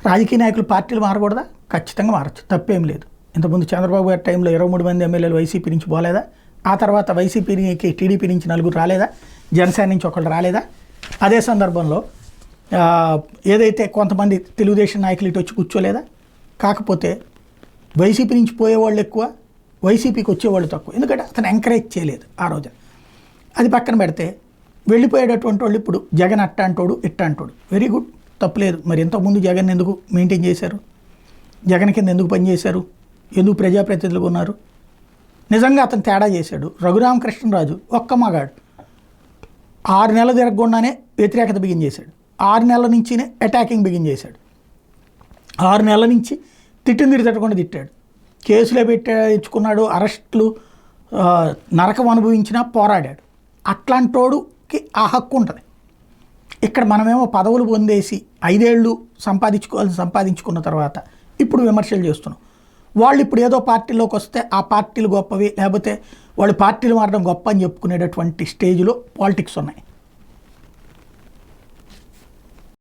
రాజకీయ నాయకులు పార్టీలు మారకూడదా? ఖచ్చితంగా మారచ్చు, తప్పేం లేదు. ఇంతకుముందు చంద్రబాబు గారి టైంలో 23 మంది ఎమ్మెల్యేలు వైసీపీ నుంచి పోలేదా? ఆ తర్వాత వైసీపీకి టీడీపీ నుంచి 4 రాలేదా? జనసేన నుంచి 1 రాలేదా? అదే సందర్భంలో ఏదైతే కొంతమంది తెలుగుదేశం నాయకులు ఇటు వచ్చి కూర్చోలేదా? కాకపోతే వైసీపీ నుంచి పోయేవాళ్ళు ఎక్కువ, వైసీపీకి వచ్చేవాళ్ళు తక్కువ. ఎందుకంటే అతను ఎంకరేజ్ చేయలేదు ఆ రోజు. అది పక్కన పెడితే వెళ్ళిపోయేటటువంటి వాళ్ళు ఇప్పుడు జగన్ అట్ట అంటోడు ఇట్ట అంటోడు, వెరీ గుడ్, తప్పులేదు. మరి ఇంతకుముందు జగన్ ఎందుకు మెయింటైన్ చేశారు? జగన్ కింద ఎందుకు పనిచేశారు? ఎందుకు ప్రజాప్రతినిధులుగా ఉన్నారు? నిజంగా అతను తేడా చేశాడు. రఘురామకృష్ణరాజు ఒక్క మగాడు 6 నెలలు తిరగకుండానే వ్యతిరేకత బిగిన్ చేశాడు. 6 నెలల నుంచినే అటాకింగ్ బిగిన్ చేశాడు. 6 నెలల నుంచి తిట్టిందిరి తిట్టకుండా తిట్టాడు. కేసులే పెట్టించుకున్నాడు, అరెస్టులు నరకం అనుభవించినా పోరాడాడు. అట్లాంటోడుకి ఆ హక్కు ఉంటుంది. ఇక్కడ మనమేమో పదవులు పొందేసి 5 ఏళ్ళు సంపాదించుకున్న తర్వాత ఇప్పుడు విమర్శలు చేస్తున్నాం. వాళ్ళు ఇప్పుడు ఏదో పార్టీలోకి వస్తే ఆ పార్టీలు గొప్పవి, లేకపోతే వాళ్ళు పార్టీలు మారడం గొప్ప అని చెప్పుకునేటటువంటి స్టేజ్లో పాలిటిక్స్ ఉన్నాయి.